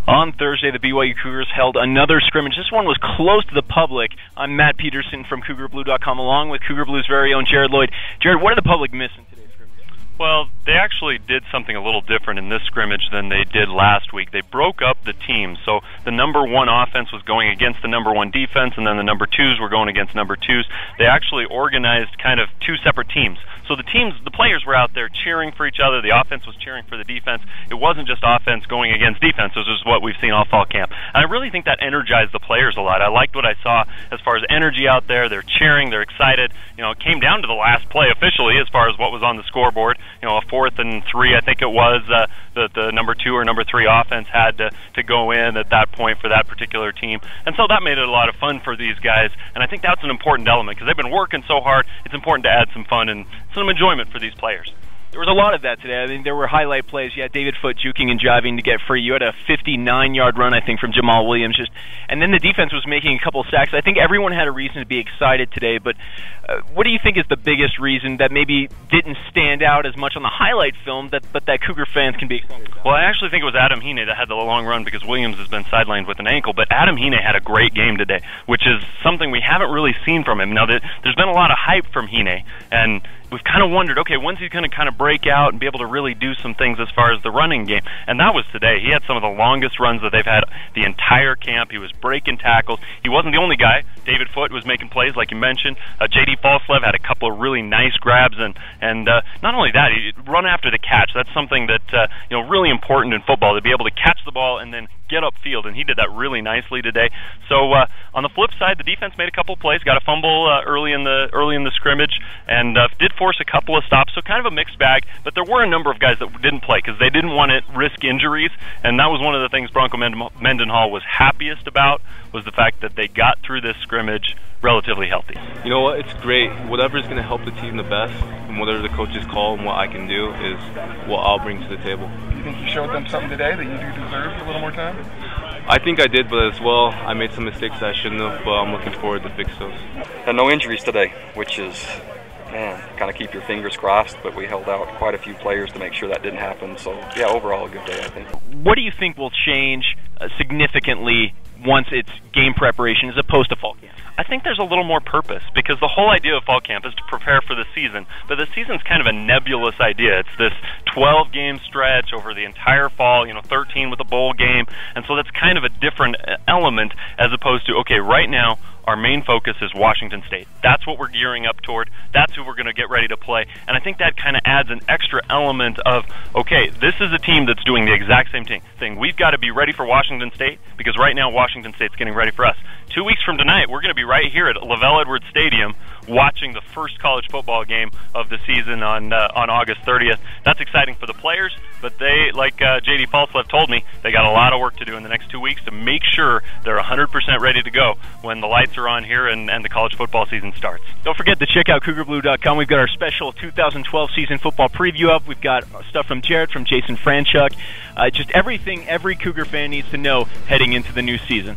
On Thursday, the BYU Cougars held another scrimmage. This one was close to the public. I'm Matt Peterson from CougarBlue.com, along with Cougar Blue's very own Jared Lloyd. Jared, what did the public miss in today's scrimmage? Well, they actually did something a little different in this scrimmage than they did last week. They broke up the teams. So the number one offense was going against the number one defense, and then the number twos were going against number twos. They actually organized kind of two separate teams. So the players were out there cheering for each other. The offense was cheering for the defense. It wasn't just offense going against defense, which is what we've seen all fall camp. And I really think that energized the players a lot. I liked what I saw as far as energy out there. They're cheering, they're excited. You know, it came down to the last play officially as far as what was on the scoreboard. You know, a 4th and 3, I think it was, the number 2 or number 3 offense had to go in at that point for that particular team. And so that made it a lot of fun for these guys. And I think that's an important element because they've been working so hard. It's important to add some fun and some enjoyment for these players. There was a lot of that today. I mean, there were highlight plays. You had David Foote juking and jiving to get free. You had a 59-yard run, I think, from Jamal Williams. And then the defense was making a couple sacks. I think everyone had a reason to be excited today. But what do you think is the biggest reason that maybe didn't stand out as much on the highlight film, but that Cougar fans can be excited about? Well, I actually think it was Adam Hine that had the long run because Williams has been sidelined with an ankle. But Adam Hine had a great game today, which is something we haven't really seen from him. Now, there's been a lot of hype from Hine, and we've kind of wondered, okay, when's he going to kind of break out and be able to really do some things as far as the running game? And that was today. He had some of the longest runs that they've had the entire camp. He was breaking tackles. He wasn't the only guy. David Foote was making plays, like you mentioned. J.D. Falslev had a couple of really nice grabs, and not only that, he run after the catch. That's something that really important in football, to be able to catch the ball and then get upfield, and he did that really nicely today. So on the flip side, the defense made a couple of plays, got a fumble early in the scrimmage, and did force a couple of stops. So kind of a mixed bag. But there were a number of guys that didn't play because they didn't want to risk injuries, and that was one of the things Bronco Mendenhall was happiest about, was the fact that they got through this scrimmage relatively healthy. You know what? It's great. Whatever's going to help the team the best, and whatever the coaches call and what I can do is what I'll bring to the table. You think you showed them something today that you do deserve a little more time? I think I did, but as well, I made some mistakes that I shouldn't have, but I'm looking forward to fix those. And no injuries today, which is, man, kind of keep your fingers crossed, but we held out quite a few players to make sure that didn't happen. So, yeah, overall a good day, I think. What do you think will change significantly once it's game preparation as opposed to fall camp? I think there's a little more purpose, because the whole idea of fall camp is to prepare for the season, but the season's kind of a nebulous idea. It's this 12-game stretch over the entire fall, 13 with a bowl game, and so that's kind of a different element as opposed to, okay, right now, our main focus is Washington State. That's what we're gearing up toward. That's who we're going to get ready to play. And I think that kind of adds an extra element of, okay, this is a team that's doing the exact same thing. We've got to be ready for Washington State because right now Washington State's getting ready for us. 2 weeks from tonight, we're going to be right here at Lavelle Edwards Stadium watching the first college football game of the season on August 30th. That's exciting for the players, but they, like J.D. Falslev told me, they got a lot of work to do in the next 2 weeks to make sure they're 100% ready to go when the lights are on here and the college football season starts. Don't forget to check out CougarBlue.com. We've got our special 2012 season football preview up. We've got stuff from Jared, from Jason Franchuk, just everything every Cougar fan needs to know heading into the new season.